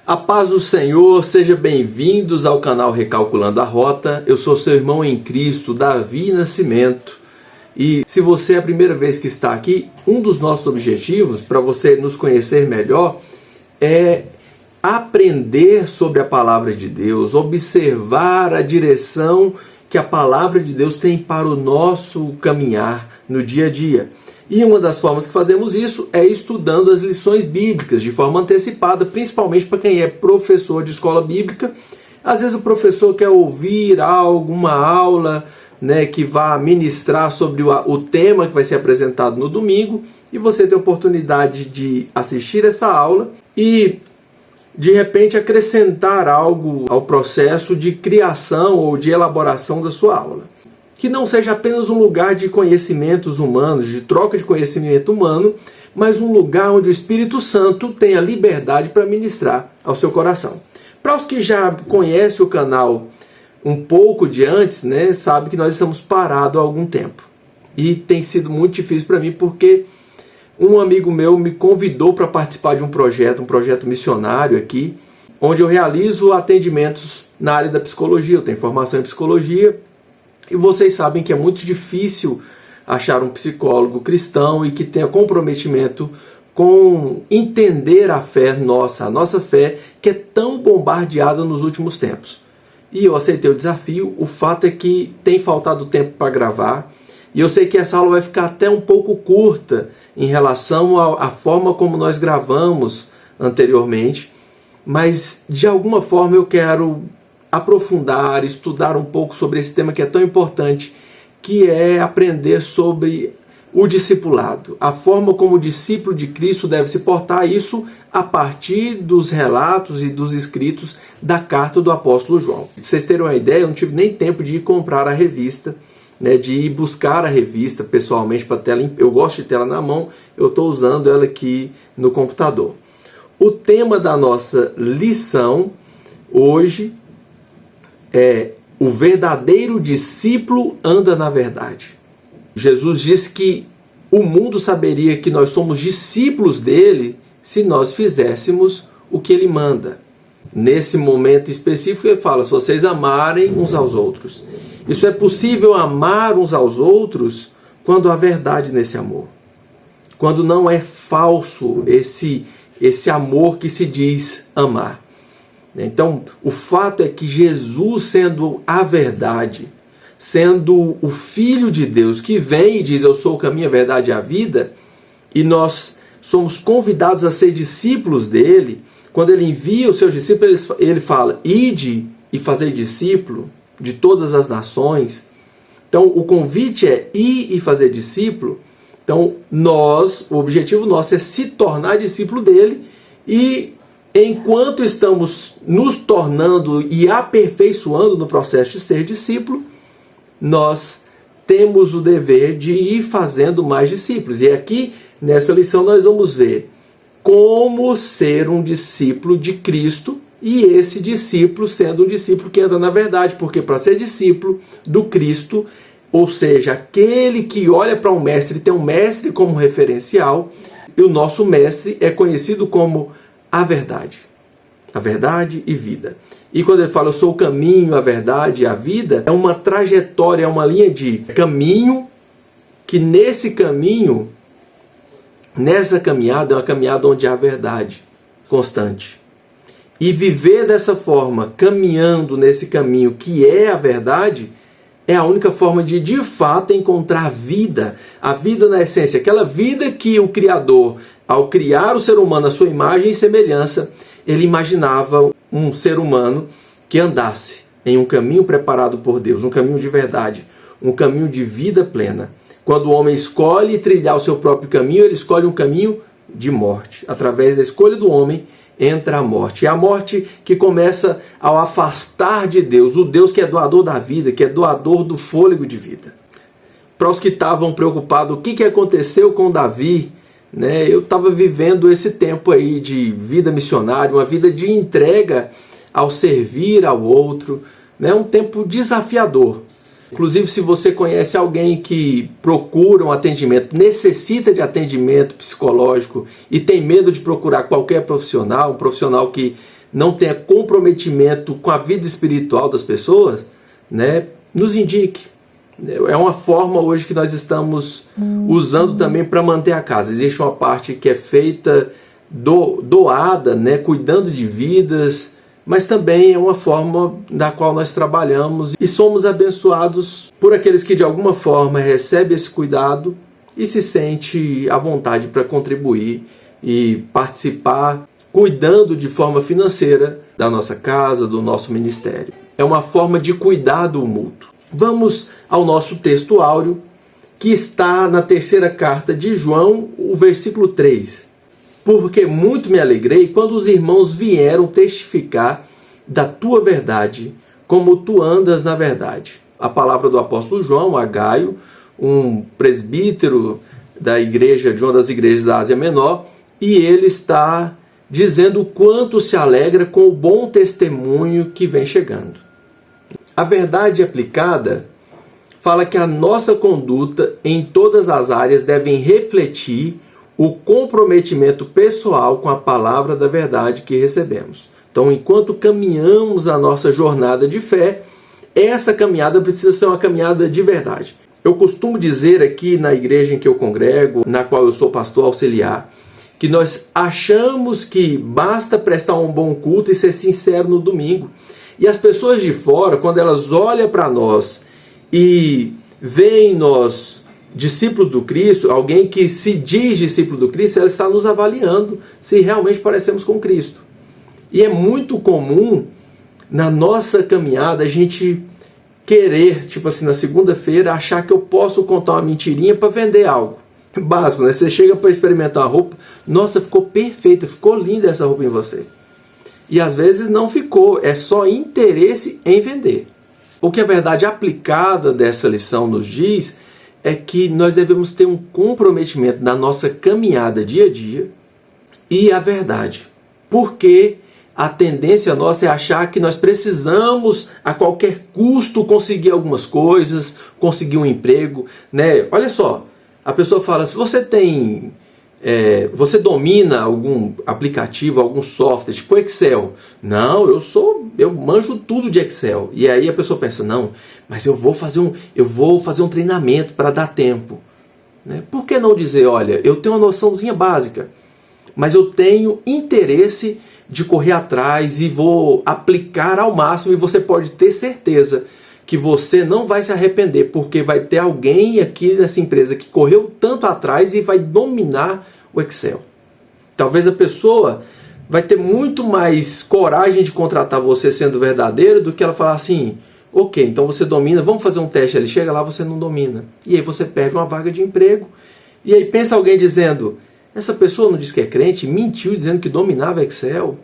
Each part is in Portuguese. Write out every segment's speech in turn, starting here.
A paz do Senhor, sejam bem-vindos ao canal Recalculando a Rota. Eu sou seu irmão em Cristo, Davi Nascimento. E se você é a primeira vez que está aqui, um dos nossos objetivos, para você nos conhecer melhor, é aprender sobre a Palavra de Deus, observar a direção que a Palavra de Deus tem para o nosso caminhar no dia a dia. E uma das formas que fazemos isso é estudando as lições bíblicas de forma antecipada, principalmente para quem é professor de escola bíblica. Às vezes o professor quer ouvir alguma aula, que vá ministrar sobre o tema que vai ser apresentado no domingo, e você tem a oportunidade de assistir essa aula e, de repente, acrescentar algo ao processo de criação ou de elaboração da sua aula. Que não seja apenas um lugar de conhecimentos humanos, de troca de conhecimento humano, mas um lugar onde o Espírito Santo tenha liberdade para ministrar ao seu coração. Para os que já conhecem o canal um pouco de antes, sabe que nós estamos parados há algum tempo. E tem sido muito difícil para mim porque um amigo meu me convidou para participar de um projeto missionário aqui, onde eu realizo atendimentos na área da psicologia. Eu tenho formação em psicologia. E vocês sabem que é muito difícil achar um psicólogo cristão e que tenha comprometimento com entender a fé nossa, a nossa fé que é tão bombardeada nos últimos tempos. E eu aceitei o desafio. O fato é que tem faltado tempo para gravar e eu sei que essa aula vai ficar até um pouco curta em relação à forma como nós gravamos anteriormente, mas de alguma forma eu quero aprofundar, estudar um pouco sobre esse tema que é tão importante, que é aprender sobre o discipulado, a forma como o discípulo de Cristo deve se portar, isso a partir dos relatos e dos escritos da carta do apóstolo João. Pra vocês terem uma ideia, eu não tive nem tempo de ir comprar a revista, de ir buscar a revista pessoalmente para a tela. Eu gosto de tela na mão, eu estou usando ela aqui no computador. O tema da nossa lição hoje é: o verdadeiro discípulo anda na verdade. Jesus disse que o mundo saberia que nós somos discípulos dele se nós fizéssemos o que ele manda. Nesse momento específico ele fala: se vocês amarem uns aos outros. Isso é possível amar uns aos outros quando há verdade nesse amor. Quando não é falso esse amor que se diz amar. Então, o fato é que Jesus, sendo a verdade, sendo o Filho de Deus que vem e diz: eu sou o caminho, a verdade e a vida, e nós somos convidados a ser discípulos dele. Quando ele envia os seus discípulos, ele fala: ide e fazer discípulo de todas as nações. Então, o convite é ir e fazer discípulo. Então, o objetivo nosso é se tornar discípulo dele, e enquanto estamos nos tornando e aperfeiçoando no processo de ser discípulo, nós temos o dever de ir fazendo mais discípulos. E aqui, nessa lição, nós vamos ver como ser um discípulo de Cristo, e esse discípulo sendo um discípulo que anda na verdade, porque para ser discípulo do Cristo, ou seja, aquele que olha para um mestre, tem um mestre como referencial, e o nosso mestre é conhecido como a verdade e vida. E quando ele fala: eu sou o caminho, a verdade e a vida, é uma trajetória, é uma linha de caminho, que nessa caminhada é uma caminhada onde há verdade constante. E viver dessa forma, caminhando nesse caminho que é a verdade, é a única forma de fato encontrar a vida na essência, aquela vida que o Criador, ao criar o ser humano à sua imagem e semelhança, ele imaginava um ser humano que andasse em um caminho preparado por Deus, um caminho de verdade, um caminho de vida plena. Quando o homem escolhe trilhar o seu próprio caminho, ele escolhe um caminho de morte. Através da escolha do homem entra a morte. É a morte que começa ao afastar de Deus, o Deus que é doador da vida, que é doador do fôlego de vida. Para os que estavam preocupados, o que aconteceu com Davi? Eu estava vivendo esse tempo aí de vida missionária, uma vida de entrega ao servir ao outro, um tempo desafiador. Inclusive, se você conhece alguém que procura um atendimento, necessita de atendimento psicológico e tem medo de procurar qualquer profissional, um profissional que não tenha comprometimento com a vida espiritual das pessoas, né, nos indique. É uma forma hoje que nós estamos usando também para manter a casa. Existe uma parte que é feita doada, né, cuidando de vidas, mas também é uma forma da qual nós trabalhamos e somos abençoados por aqueles que de alguma forma recebem esse cuidado e se sente à vontade para contribuir e participar, cuidando de forma financeira da nossa casa, do nosso ministério. É uma forma de cuidado mútuo. Vamos ao nosso texto áureo, que está na terceira carta de João, o versículo 3. Porque muito me alegrei quando os irmãos vieram testificar da tua verdade, como tu andas na verdade. A palavra do apóstolo João a Gaio, um presbítero da igreja, de uma das igrejas da Ásia Menor, e ele está dizendo o quanto se alegra com o bom testemunho que vem chegando. A verdade aplicada fala que a nossa conduta em todas as áreas deve refletir o comprometimento pessoal com a palavra da verdade que recebemos. Então, enquanto caminhamos a nossa jornada de fé, essa caminhada precisa ser uma caminhada de verdade. Eu costumo dizer aqui na igreja em que eu congrego, na qual eu sou pastor auxiliar, que nós achamos que basta prestar um bom culto e ser sincero no domingo. E as pessoas de fora, quando elas olham para nós e veem nós discípulos do Cristo, alguém que se diz discípulo do Cristo, ela está nos avaliando se realmente parecemos com Cristo. E é muito comum na nossa caminhada a gente querer, tipo assim, na segunda-feira, achar que eu posso contar uma mentirinha para vender algo. Básico, né? Você chega para experimentar a roupa, nossa, ficou perfeita, ficou linda essa roupa em você. E às vezes não ficou, é só interesse em vender. O que a verdade aplicada dessa lição nos diz é que nós devemos ter um comprometimento na nossa caminhada dia a dia e a verdade. Porque a tendência nossa é achar que nós precisamos a qualquer custo conseguir algumas coisas, conseguir um emprego, né? Olha só, a pessoa fala, se você tem... você domina algum aplicativo, algum software, tipo Excel. Não, eu manjo tudo de Excel. E aí a pessoa pensa, não, mas eu vou fazer um treinamento para dar tempo. Né? Por que não dizer, olha, eu tenho uma noçãozinha básica, mas eu tenho interesse de correr atrás e vou aplicar ao máximo, e você pode ter certeza que você não vai se arrepender, porque vai ter alguém aqui nessa empresa que correu tanto atrás e vai dominar o Excel. Talvez a pessoa vai ter muito mais coragem de contratar você sendo verdadeiro do que ela falar assim, ok, então você domina, vamos fazer um teste ali, chega lá, você não domina. E aí você perde uma vaga de emprego. E aí pensa alguém dizendo, essa pessoa não diz que é crente, mentiu dizendo que dominava Excel.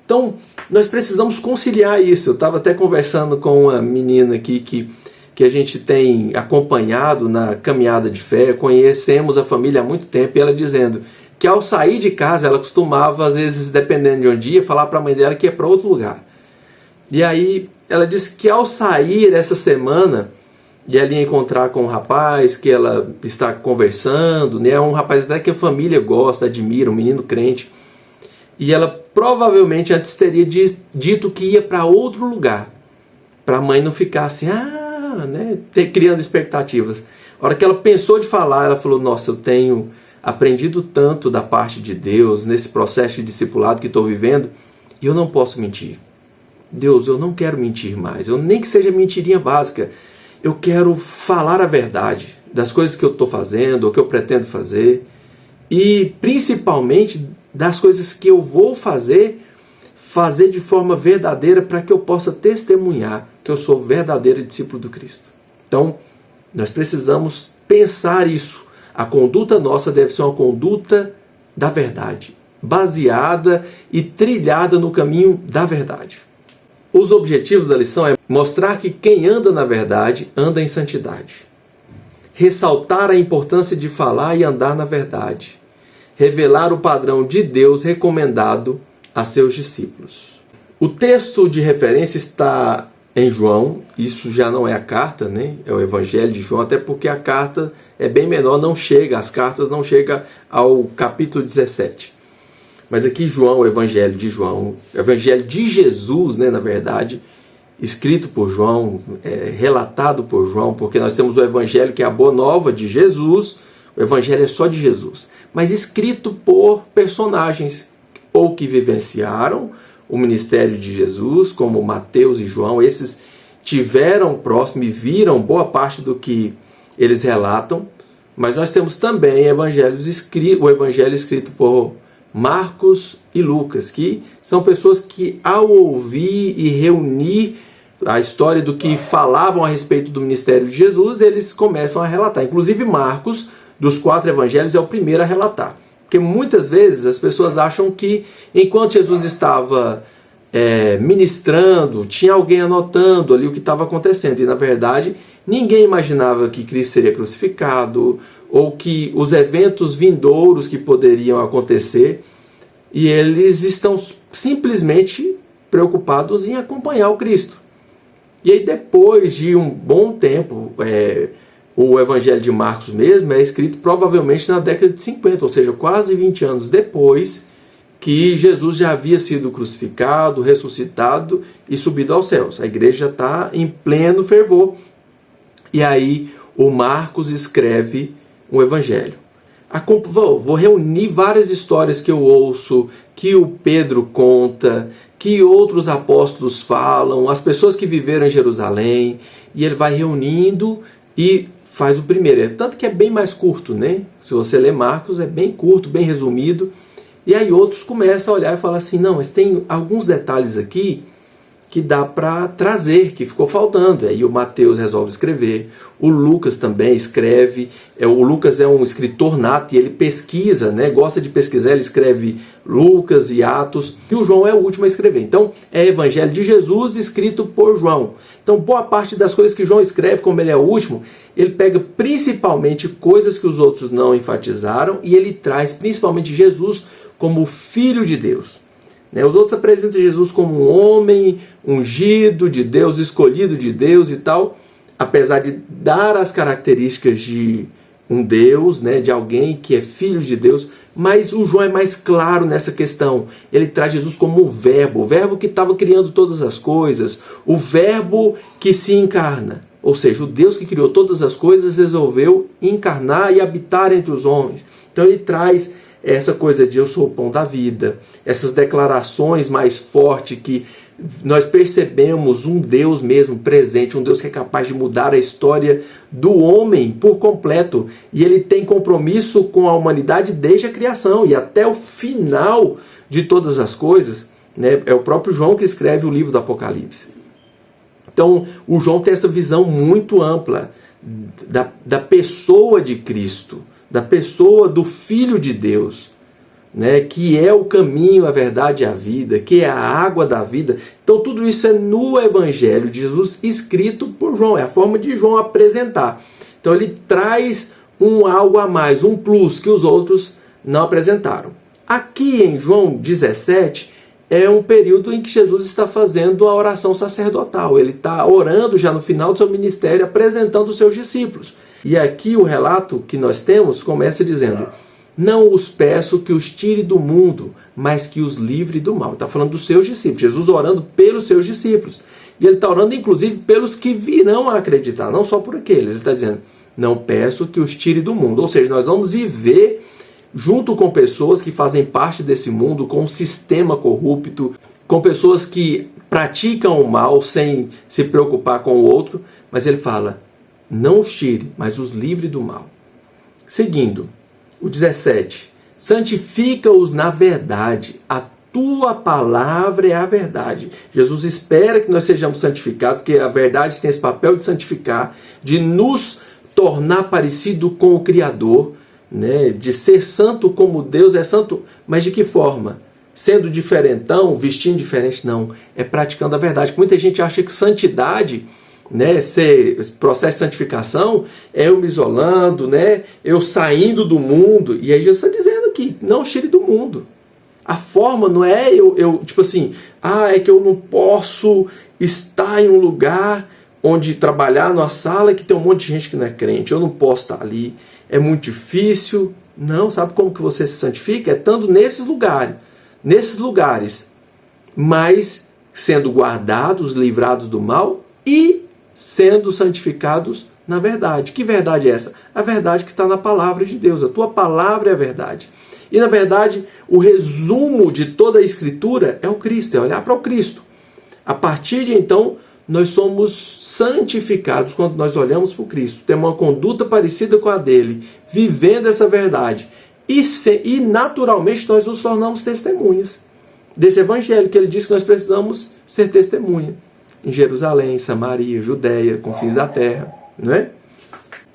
Então, nós precisamos conciliar isso. Eu estava até conversando com uma menina aqui que a gente tem acompanhado na caminhada de fé, conhecemos a família há muito tempo, e ela dizendo que ao sair de casa, ela costumava, às vezes, dependendo de um dia, falar para a mãe dela que ia para outro lugar. E aí, ela disse que ao sair essa semana, e ela ia encontrar com um rapaz que ela está conversando, né, um rapaz até que a família gosta, admira, um menino crente, e ela provavelmente antes teria dito que ia para outro lugar, para a mãe não ficar assim, né, criando expectativas. A hora que ela pensou de falar, ela falou, nossa, eu tenho aprendido tanto da parte de Deus nesse processo de discipulado que estou vivendo, e eu não posso mentir. Deus, eu não quero mentir mais, nem que seja mentirinha básica, eu quero falar a verdade das coisas que eu estou fazendo, ou que eu pretendo fazer, e principalmente das coisas que eu vou fazer de forma verdadeira para que eu possa testemunhar que eu sou verdadeiro discípulo do Cristo. Então, nós precisamos pensar isso. A conduta nossa deve ser uma conduta da verdade, baseada e trilhada no caminho da verdade. Os objetivos da lição é mostrar que quem anda na verdade, anda em santidade. Ressaltar a importância de falar e andar na verdade. Revelar o padrão de Deus recomendado a seus discípulos. O texto de referência está em João, isso já não é a carta, né? É o Evangelho de João, até porque a carta é bem menor, as cartas não chegam ao capítulo 17. Mas aqui João, o Evangelho de João, o Evangelho de Jesus, né, na verdade, escrito por João, relatado por João, porque nós temos o Evangelho que é a boa nova de Jesus, o Evangelho é só de Jesus, mas escrito por personagens ou que vivenciaram o ministério de Jesus, como Mateus e João. Esses tiveram próximo e viram boa parte do que eles relatam, mas nós temos também o Evangelho escrito por Marcos e Lucas, que são pessoas que, ao ouvir e reunir a história do que falavam a respeito do ministério de Jesus, eles começam a relatar. Inclusive Marcos, dos 4 evangelhos, é o primeiro a relatar. Porque muitas vezes as pessoas acham que enquanto Jesus estava ministrando, tinha alguém anotando ali o que estava acontecendo. E na verdade, ninguém imaginava que Cristo seria crucificado ou que os eventos vindouros que poderiam acontecer. E eles estão simplesmente preocupados em acompanhar o Cristo. E aí depois de um bom tempo, o Evangelho de Marcos mesmo é escrito provavelmente na década de 50, ou seja, quase 20 anos depois que Jesus já havia sido crucificado, ressuscitado e subido aos céus. A igreja está em pleno fervor. E aí o Marcos escreve um Evangelho. Vou reunir várias histórias que eu ouço, que o Pedro conta, que outros apóstolos falam, as pessoas que viveram em Jerusalém, e ele vai reunindo e faz o primeiro. Tanto que é bem mais curto, né? Se você ler Marcos, é bem curto, bem resumido. E aí outros começam a olhar e falar assim, não, mas tem alguns detalhes aqui que dá para trazer, que ficou faltando. Aí o Mateus resolve escrever, o Lucas também escreve, o Lucas é um escritor nato e ele pesquisa, né? Gosta de pesquisar, ele escreve Lucas e Atos, e o João é o último a escrever. Então é Evangelho de Jesus escrito por João. Então boa parte das coisas que João escreve, como ele é o último, ele pega principalmente coisas que os outros não enfatizaram e ele traz principalmente Jesus como o Filho de Deus. Os outros apresentam Jesus como um homem ungido de Deus, escolhido de Deus e tal, apesar de dar as características de um Deus, né, de alguém que é filho de Deus, mas o João é mais claro nessa questão. Ele traz Jesus como o verbo que estava criando todas as coisas, o verbo que se encarna. Ou seja, o Deus que criou todas as coisas resolveu encarnar e habitar entre os homens. Então ele traz essa coisa de eu sou o pão da vida, essas declarações mais fortes que nós percebemos um Deus mesmo presente, um Deus que é capaz de mudar a história do homem por completo. E ele tem compromisso com a humanidade desde a criação e até o final de todas as coisas, né? É o próprio João que escreve o livro do Apocalipse. Então, o João tem essa visão muito ampla da pessoa de Cristo, da pessoa do Filho de Deus, né, que é o caminho, a verdade e a vida, que é a água da vida. Então tudo isso é no Evangelho de Jesus escrito por João, é a forma de João apresentar. Então ele traz algo a mais, um plus que os outros não apresentaram. Aqui em João 17 é um período em que Jesus está fazendo a oração sacerdotal, ele está orando já no final do seu ministério, apresentando os seus discípulos. E aqui o relato que nós temos começa dizendo: não os peço que os tire do mundo, mas que os livre do mal. Está falando dos seus discípulos, Jesus orando pelos seus discípulos. E ele está orando inclusive pelos que virão a acreditar, não só por aqueles. Ele está dizendo, não peço que os tire do mundo. Ou seja, nós vamos viver junto com pessoas que fazem parte desse mundo, com um sistema corrupto, com pessoas que praticam o mal sem se preocupar com o outro. Mas ele fala, não os tire, mas os livre do mal. Seguindo, o 17. Santifica-os na verdade. A tua palavra é a verdade. Jesus espera que nós sejamos santificados, que a verdade tem esse papel de santificar, de nos tornar parecido com o Criador, né? De ser santo como Deus é santo. Mas de que forma? Sendo diferentão, vestindo diferente? Não. É praticando a verdade. Muita gente acha que santidade, né, esse processo de santificação é eu me isolando, né, eu saindo do mundo. E aí Jesus está dizendo aqui, não tire do mundo. A forma não é eu tipo assim, é que eu não posso estar em um lugar onde trabalhar numa sala que tem um monte de gente que não é crente, eu não posso estar ali, é muito difícil. Não, sabe como que você se santifica? É estando nesses lugares. nesses lugares, mas sendo guardados, livrados do mal e sendo santificados na verdade. Que verdade é essa? A verdade que está na palavra de Deus. A tua palavra é a verdade. E na verdade, o resumo de toda a Escritura é o Cristo, é olhar para o Cristo. A partir de então, nós somos santificados quando nós olhamos para o Cristo. Temos uma conduta parecida com a dele, vivendo essa verdade. E naturalmente nós nos tornamos testemunhas desse evangelho que ele diz que nós precisamos ser testemunha. Em Jerusalém, Samaria, Judeia, confins da terra. Não é?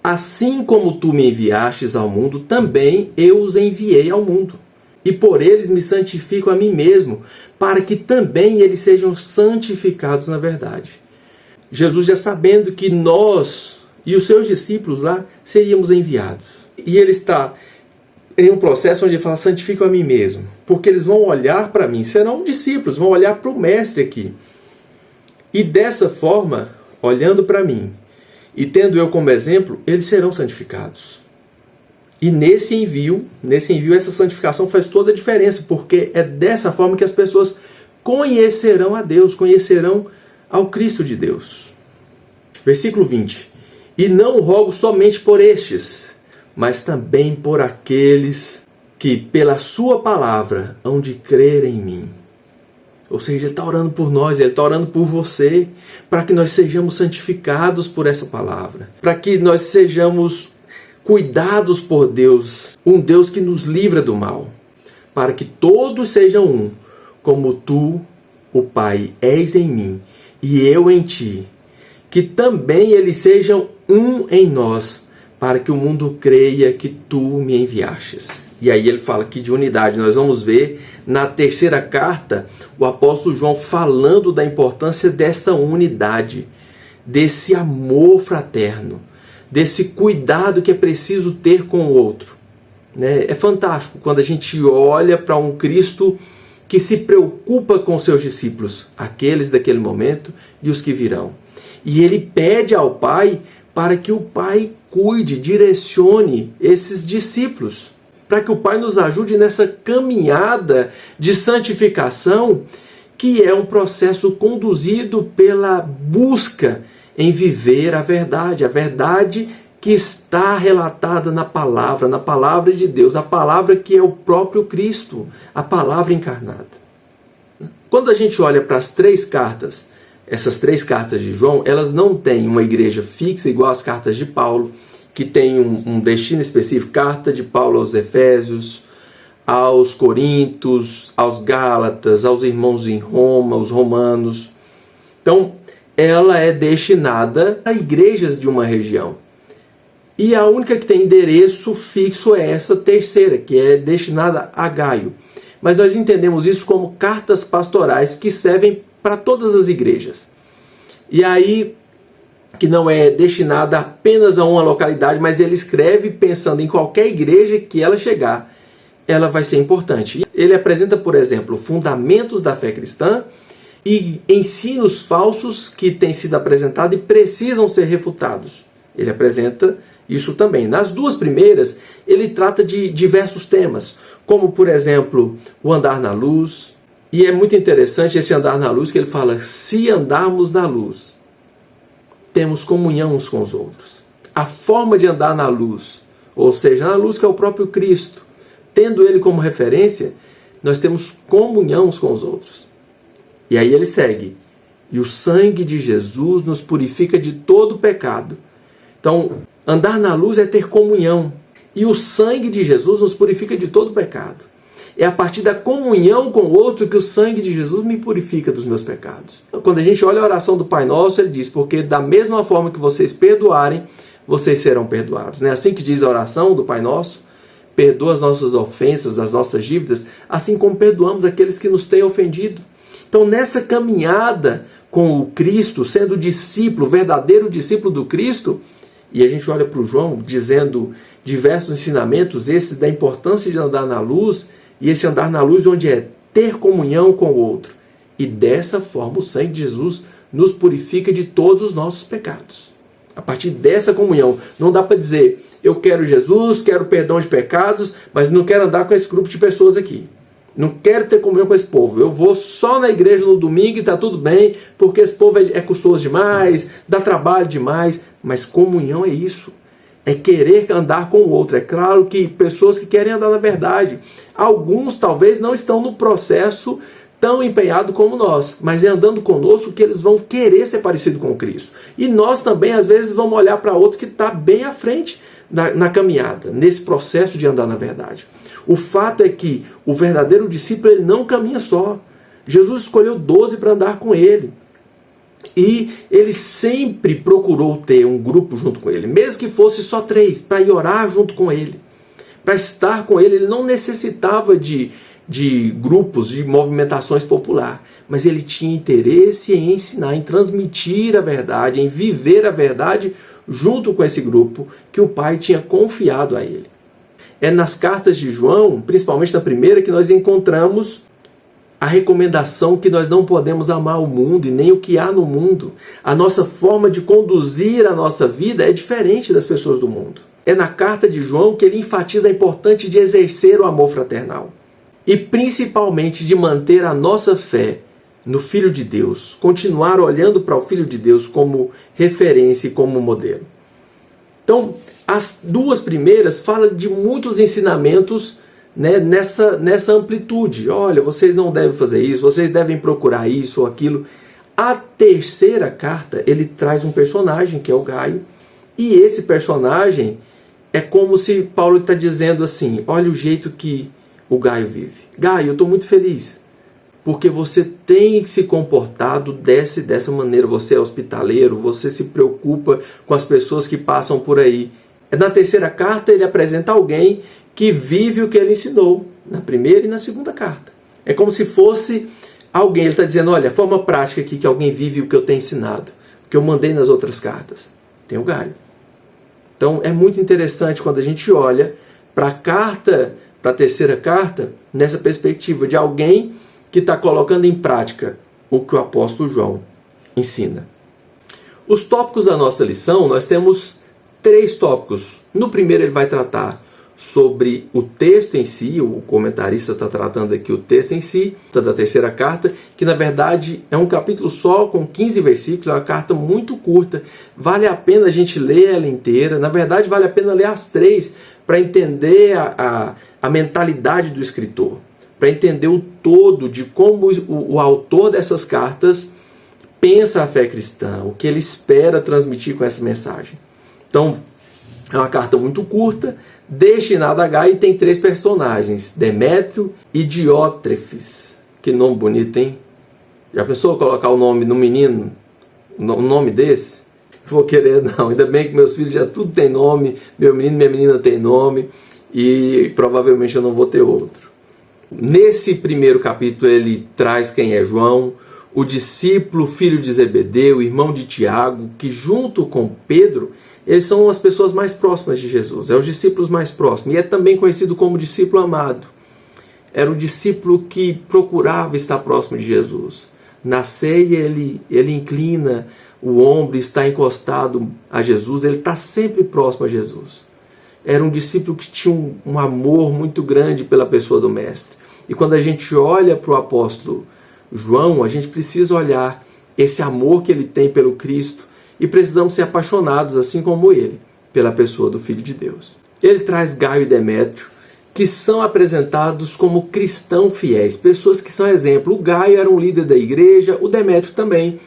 Assim como tu me enviastes ao mundo, também eu os enviei ao mundo. E por eles me santifico a mim mesmo, para que também eles sejam santificados na verdade. Jesus já sabendo que nós e os seus discípulos lá seríamos enviados. E ele está em um processo onde ele fala, santifico a mim mesmo. Porque eles vão olhar para mim, serão discípulos, vão olhar para o mestre aqui. E dessa forma, olhando para mim, e tendo eu como exemplo, eles serão santificados. E nesse envio, essa santificação faz toda a diferença, porque é dessa forma que as pessoas conhecerão a Deus, conhecerão ao Cristo de Deus. Versículo 20. E não rogo somente por estes, mas também por aqueles que pela sua palavra hão de crer em mim. Ou seja, ele está orando por nós, ele está orando por você, para que nós sejamos santificados por essa palavra, para que nós sejamos cuidados por Deus, um Deus que nos livra do mal, para que todos sejam um, como tu, o Pai, és em mim e eu em ti, que também eles sejam um em nós, para que o mundo creia que tu me enviastes. E aí ele fala aqui de unidade. Nós vamos ver na terceira carta o apóstolo João falando da importância dessa unidade, desse amor fraterno, desse cuidado que é preciso ter com o outro. É fantástico quando a gente olha para um Cristo que se preocupa com seus discípulos, aqueles daquele momento e os que virão. E ele pede ao Pai para que o Pai cuide, direcione esses discípulos, para que o Pai nos ajude nessa caminhada de santificação, que é um processo conduzido pela busca em viver a verdade que está relatada na palavra de Deus, a palavra que é o próprio Cristo, a palavra encarnada. Quando a gente olha para as três cartas, essas três cartas de João, elas não têm uma igreja fixa igual às cartas de Paulo, que tem um destino específico. Carta de Paulo aos Efésios, aos Coríntios, aos Gálatas, aos irmãos em Roma, os romanos. Então, ela é destinada a igrejas de uma região. E a única que tem endereço fixo é essa terceira, que é destinada a Gaio. Mas nós entendemos isso como cartas pastorais que servem para todas as igrejas. E aí, que não é destinada apenas a uma localidade, mas ele escreve pensando em qualquer igreja que ela chegar, ela vai ser importante. Ele apresenta, por exemplo, fundamentos da fé cristã e ensinos falsos que têm sido apresentados e precisam ser refutados. Ele apresenta isso também. Nas duas primeiras, ele trata de diversos temas, como, por exemplo, o andar na luz. E é muito interessante esse andar na luz, que ele fala, se andarmos na luz, temos comunhão uns com os outros. A forma de andar na luz, ou seja, na luz que é o próprio Cristo, tendo ele como referência, nós temos comunhão uns com os outros. E aí ele segue, e o sangue de Jesus nos purifica de todo pecado. Então, andar na luz é ter comunhão, e o sangue de Jesus nos purifica de todo pecado. É a partir da comunhão com o outro que o sangue de Jesus me purifica dos meus pecados. Quando a gente olha a oração do Pai Nosso, ele diz, porque da mesma forma que vocês perdoarem, vocês serão perdoados. Não é assim que diz a oração do Pai Nosso? Perdoa as nossas ofensas, as nossas dívidas, assim como perdoamos aqueles que nos têm ofendido. Então, nessa caminhada com o Cristo, sendo discípulo, verdadeiro discípulo do Cristo, e a gente olha para o João dizendo diversos ensinamentos, esses da importância de andar na luz, e esse andar na luz onde é ter comunhão com o outro. E dessa forma o sangue de Jesus nos purifica de todos os nossos pecados. A partir dessa comunhão, não dá para dizer, eu quero Jesus, quero perdão de pecados, mas não quero andar com esse grupo de pessoas aqui. Não quero ter comunhão com esse povo. Eu vou só na igreja no domingo e está tudo bem, porque esse povo é custoso demais, dá trabalho demais. Mas comunhão é isso. É querer andar com o outro. É claro que pessoas que querem andar na verdade. Alguns talvez não estão no processo tão empenhado como nós, mas é andando conosco que eles vão querer ser parecido com Cristo. E nós também, às vezes, vamos olhar para outros que estão bem à frente na caminhada, nesse processo de andar na verdade. O fato é que o verdadeiro discípulo ele não caminha só. Jesus escolheu 12 para andar com ele. E ele sempre procurou ter um grupo junto com ele, mesmo que fosse só 3, para ir orar junto com ele, para estar com ele. Ele não necessitava de grupos, de movimentações populares, mas ele tinha interesse em ensinar, em transmitir a verdade, em viver a verdade junto com esse grupo que o Pai tinha confiado a ele. É nas cartas de João, principalmente na primeira, que nós encontramos a recomendação que nós não podemos amar o mundo e nem o que há no mundo. A nossa forma de conduzir a nossa vida é diferente das pessoas do mundo. É na carta de João que ele enfatiza a importância de exercer o amor fraternal. E principalmente de manter a nossa fé no Filho de Deus, continuar olhando para o Filho de Deus como referência e como modelo. Então, as 2 primeiras falam de muitos ensinamentos, né, nessa amplitude. Olha, vocês não devem fazer isso, vocês devem procurar isso ou aquilo. A terceira carta, ele traz um personagem, que é o Gaio, e esse personagem é como se Paulo está dizendo assim, olha o jeito que o Gaio vive. Gaio, eu estou muito feliz, porque você tem se comportado dessa maneira, você é hospitaleiro, você se preocupa com as pessoas que passam por aí. Na terceira carta ele apresenta alguém que vive o que ele ensinou, na primeira e na segunda carta. É como se fosse alguém, ele está dizendo, olha, a forma prática aqui que alguém vive o que eu tenho ensinado, o que eu mandei nas outras cartas. Tem o Gaio. Então é muito interessante quando a gente olha para a terceira carta, nessa perspectiva de alguém que está colocando em prática o que o apóstolo João ensina. Os tópicos da nossa lição, nós temos 3 tópicos. No primeiro ele vai tratar sobre o texto em si, o comentarista está tratando aqui o texto em si, da terceira carta, que na verdade é um capítulo só, com 15 versículos, é uma carta muito curta, vale a pena a gente ler ela inteira, na verdade vale a pena ler as 3, para entender a mentalidade do escritor, para entender o todo de como o autor dessas cartas pensa a fé cristã, o que ele espera transmitir com essa mensagem. Então, é uma carta muito curta, destinada a Gaio, e tem 3 personagens, Demétrio e Diótrefes. Que nome bonito, hein? Já pensou colocar o nome no menino? Um nome desse? Vou querer não, ainda bem que meus filhos já tudo tem nome, meu menino e minha menina tem nome, e provavelmente eu não vou ter outro. Nesse primeiro capítulo ele traz quem é João, o discípulo, filho de Zebedeu, irmão de Tiago, que junto com Pedro, eles são as pessoas mais próximas de Jesus, é os discípulos mais próximos, e é também conhecido como discípulo amado. Era o discípulo que procurava estar próximo de Jesus. Na ceia ele inclina o ombro, está encostado a Jesus, ele está sempre próximo a Jesus. Era um discípulo que tinha um amor muito grande pela pessoa do Mestre. E quando a gente olha para o apóstolo João, a gente precisa olhar esse amor que ele tem pelo Cristo e precisamos ser apaixonados, assim como ele, pela pessoa do Filho de Deus. Ele traz Gaio e Demétrio, que são apresentados como cristãos fiéis, pessoas que são exemplo. O Gaio era um líder da igreja, o Demétrio também,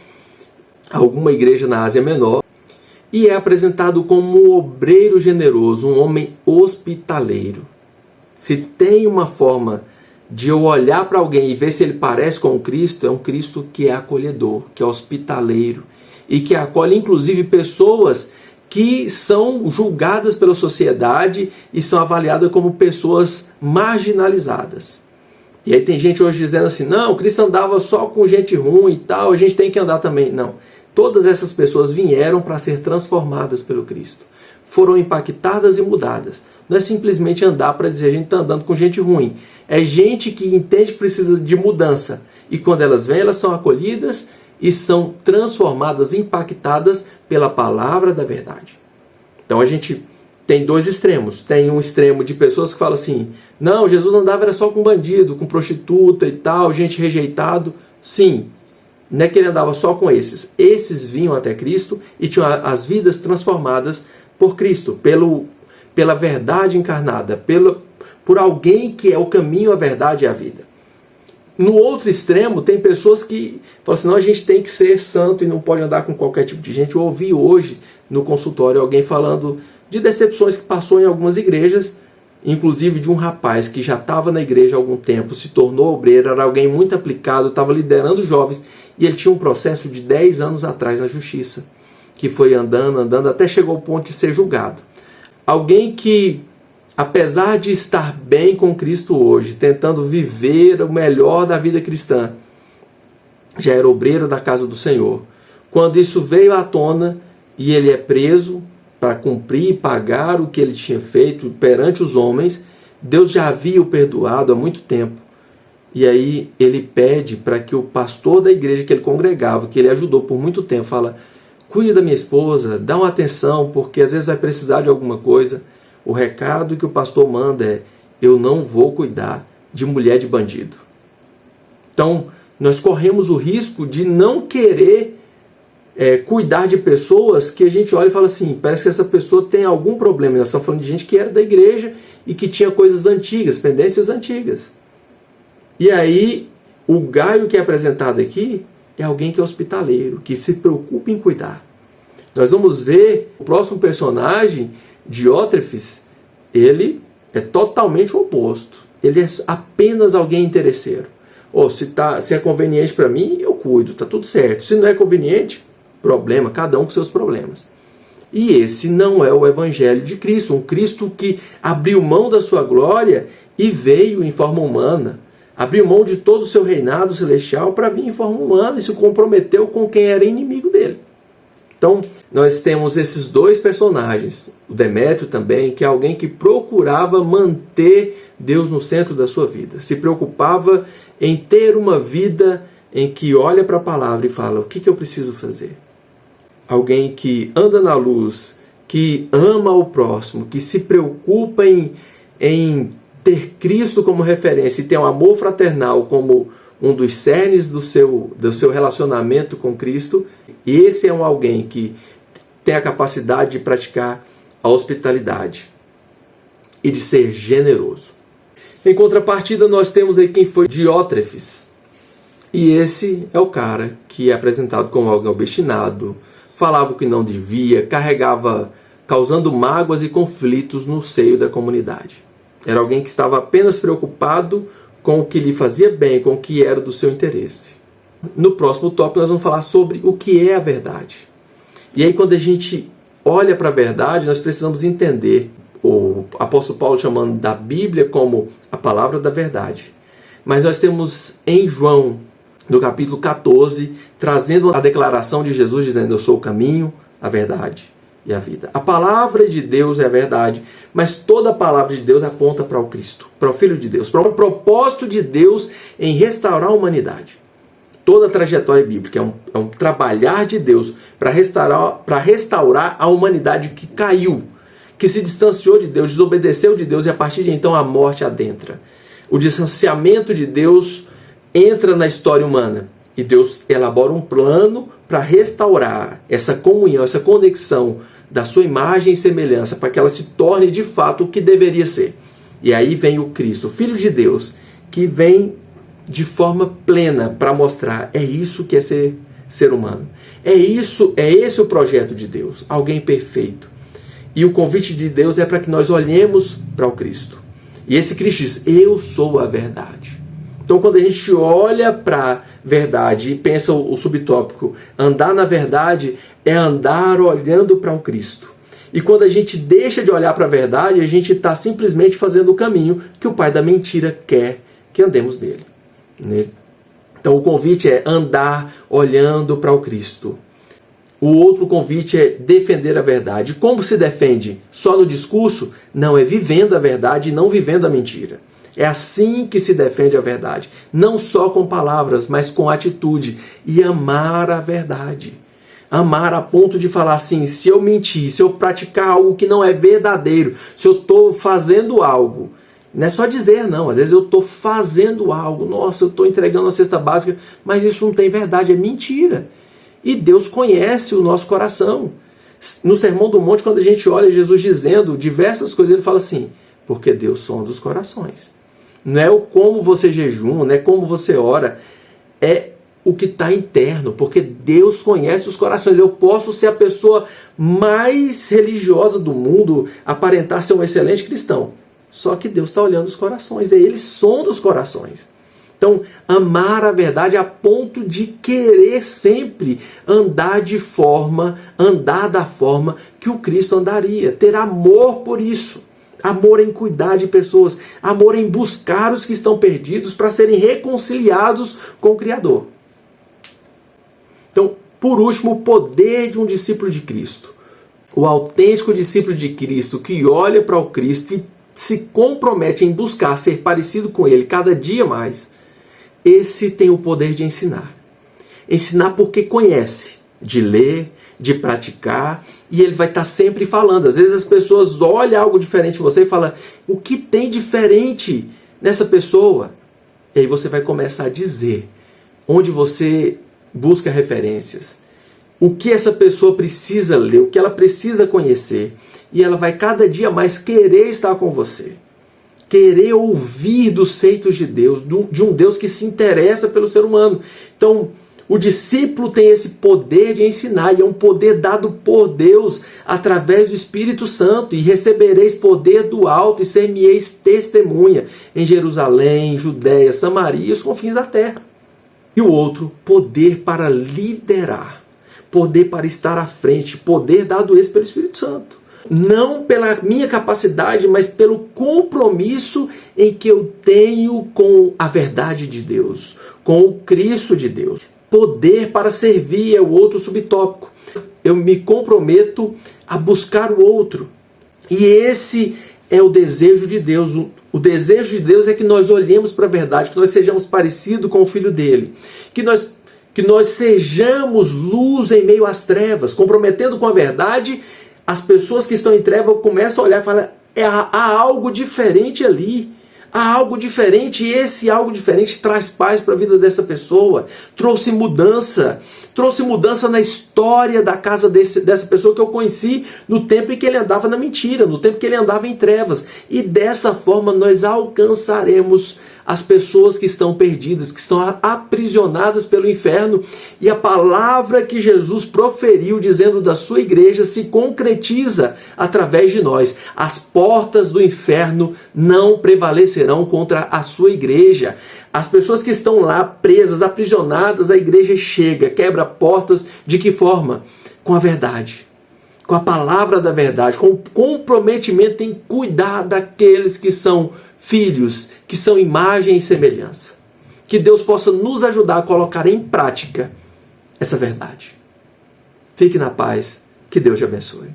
alguma igreja na Ásia Menor, e é apresentado como um obreiro generoso, um homem hospitaleiro. Se tem uma forma de eu olhar para alguém e ver se ele parece com o Cristo, é um Cristo que é acolhedor, que é hospitaleiro, e que acolhe inclusive pessoas que são julgadas pela sociedade e são avaliadas como pessoas marginalizadas. E aí tem gente hoje dizendo assim, não, o Cristo andava só com gente ruim e tal, a gente tem que andar também. Não, todas essas pessoas vieram para ser transformadas pelo Cristo. Foram impactadas e mudadas. Não é simplesmente andar para dizer a gente está andando com gente ruim. É gente que entende que precisa de mudança. E quando elas vêm, elas são acolhidas e são transformadas, impactadas pela palavra da verdade. Então a gente tem dois extremos. Tem um extremo de pessoas que falam assim, não, Jesus andava era só com bandido, com prostituta e tal, gente rejeitado. Sim, não é que ele andava só com esses. Esses vinham até Cristo e tinham as vidas transformadas por Cristo, pela verdade encarnada, por alguém que é o caminho, a verdade e a vida. No outro extremo, tem pessoas que falam assim, não, a gente tem que ser santo e não pode andar com qualquer tipo de gente. Eu ouvi hoje no consultório alguém falando de decepções que passou em algumas igrejas, inclusive de um rapaz que já estava na igreja há algum tempo, se tornou obreiro, era alguém muito aplicado, estava liderando jovens, e ele tinha um processo de 10 anos atrás na justiça, que foi andando, até chegou ao ponto de ser julgado. Alguém que, apesar de estar bem com Cristo hoje, tentando viver o melhor da vida cristã, já era obreiro da casa do Senhor. Quando isso veio à tona e ele é preso para cumprir e pagar o que ele tinha feito perante os homens, Deus já havia o perdoado há muito tempo. E aí ele pede para que o pastor da igreja que ele congregava, que ele ajudou por muito tempo, fala, cuide da minha esposa, dá uma atenção, porque às vezes vai precisar de alguma coisa. O recado que o pastor manda é, eu não vou cuidar de mulher de bandido. Então, nós corremos o risco de não querer cuidar de pessoas que a gente olha e fala assim, parece que essa pessoa tem algum problema. Nós estamos falando de gente que era da igreja e que tinha coisas antigas, pendências antigas. E aí, o Gaio que é apresentado aqui é alguém que é hospitaleiro, que se preocupa em cuidar. Nós vamos ver o próximo personagem, Diótrefes, ele é totalmente o oposto. Ele é apenas alguém interesseiro. Se é conveniente para mim, eu cuido, tá tudo certo. Se não é conveniente, problema, cada um com seus problemas. E esse não é o Evangelho de Cristo, um Cristo que abriu mão da sua glória e veio em forma humana. Abriu mão de todo o seu reinado celestial para vir em forma humana e se comprometeu com quem era inimigo dele. Então, nós temos esses dois personagens, o Demétrio também, que é alguém que procurava manter Deus no centro da sua vida, se preocupava em ter uma vida em que olha para a palavra e fala, o que eu preciso fazer? Alguém que anda na luz, que ama o próximo, que se preocupa em ter Cristo como referência e ter um amor fraternal como um dos cernes do seu relacionamento com Cristo. E esse é alguém que tem a capacidade de praticar a hospitalidade e de ser generoso. Em contrapartida, nós temos aí quem foi Diótrefes. E esse é o cara que é apresentado como alguém obstinado, falava o que não devia, causando mágoas e conflitos no seio da comunidade. Era alguém que estava apenas preocupado com o que lhe fazia bem, com o que era do seu interesse. No próximo tópico nós vamos falar sobre o que é a verdade. E aí quando a gente olha para a verdade, nós precisamos entender o apóstolo Paulo chamando da Bíblia como a palavra da verdade. Mas nós temos em João, no capítulo 14, trazendo a declaração de Jesus dizendo, eu sou o caminho, a verdade e a vida. A palavra de Deus é a verdade, mas toda a palavra de Deus aponta para o Cristo, para o Filho de Deus, para o propósito de Deus em restaurar a humanidade. Toda a trajetória bíblica é um trabalhar de Deus para restaurar a humanidade que caiu, que se distanciou de Deus, desobedeceu de Deus e a partir de então a morte adentra. O distanciamento de Deus entra na história humana e Deus elabora um plano para restaurar essa comunhão, essa conexão da sua imagem e semelhança para que ela se torne de fato o que deveria ser. E aí vem o Cristo, o Filho de Deus, que vem de forma plena para mostrar, é isso que é ser humano. É esse o projeto de Deus, alguém perfeito. E o convite de Deus é para que nós olhemos para o Cristo. E esse Cristo diz, eu sou a verdade. Então quando a gente olha para a verdade e pensa o subtópico, andar na verdade é andar olhando para o Cristo. E quando a gente deixa de olhar para a verdade, a gente está simplesmente fazendo o caminho que o pai da mentira quer que andemos nele. Então o convite é andar olhando para o Cristo. O outro convite é defender a verdade. Como se defende? Só no discurso? Não, é vivendo a verdade e não vivendo a mentira. É assim que se defende a verdade. Não só com palavras, mas com atitude. E amar a verdade. Amar a ponto de falar assim, se eu mentir, se eu praticar algo que não é verdadeiro, se eu estou fazendo algo, não é só dizer não, às vezes eu estou fazendo algo, nossa, eu estou entregando a cesta básica, mas isso não tem verdade, é mentira. E Deus conhece o nosso coração. No Sermão do Monte, quando a gente olha Jesus dizendo diversas coisas, ele fala assim, porque Deus sonda os corações. Não é o como você jejuma, não é como você ora, é o que está interno, porque Deus conhece os corações. Eu posso ser a pessoa mais religiosa do mundo, aparentar ser um excelente cristão, só que Deus está olhando os corações, Ele sonda os corações. Então, amar a verdade a ponto de querer sempre andar da forma que o Cristo andaria, ter amor por isso. Amor em cuidar de pessoas, amor em buscar os que estão perdidos para serem reconciliados com o Criador. Então, por último, o poder de um discípulo de Cristo. O autêntico discípulo de Cristo que olha para o Cristo e se compromete em buscar ser parecido com Ele cada dia mais, esse tem o poder de ensinar. Ensinar porque conhece, de ler, de praticar, e ele vai estar sempre falando. Às vezes as pessoas olham algo diferente em você e falam, o que tem diferente nessa pessoa? E aí você vai começar a dizer, onde você busca referências, o que essa pessoa precisa ler, o que ela precisa conhecer, e ela vai cada dia mais querer estar com você, querer ouvir dos feitos de Deus, de um Deus que se interessa pelo ser humano. Então, o discípulo tem esse poder de ensinar, e é um poder dado por Deus através do Espírito Santo. E recebereis poder do alto e ser-me-eis testemunha em Jerusalém, Judéia, Samaria e os confins da terra. E o outro, poder para liderar, poder para estar à frente, poder dado esse pelo Espírito Santo. Não pela minha capacidade, mas pelo compromisso em que eu tenho com a verdade de Deus, com o Cristo de Deus. Poder para servir é o outro subtópico. Eu me comprometo a buscar o outro. E esse é o desejo de Deus. O desejo de Deus é que nós olhemos para a verdade, que nós sejamos parecidos com o Filho dele. Que nós sejamos luz em meio às trevas, comprometendo com a verdade. As pessoas que estão em trevas começam a olhar e falar, há algo diferente ali. Há algo diferente, e esse algo diferente traz paz para a vida dessa pessoa. Trouxe mudança na história da casa dessa pessoa que eu conheci no tempo em que ele andava na mentira, no tempo que ele andava em trevas. E dessa forma nós alcançaremos as pessoas que estão perdidas, que estão aprisionadas pelo inferno, e a palavra que Jesus proferiu dizendo da sua igreja se concretiza através de nós. As portas do inferno não prevalecerão contra a sua igreja. As pessoas que estão lá presas, aprisionadas, a igreja chega, quebra portas. De que forma? Com a verdade, com a palavra da verdade, com o comprometimento em cuidar daqueles que são filhos, que são imagem e semelhança. Que Deus possa nos ajudar a colocar em prática essa verdade. Fique na paz, que Deus te abençoe.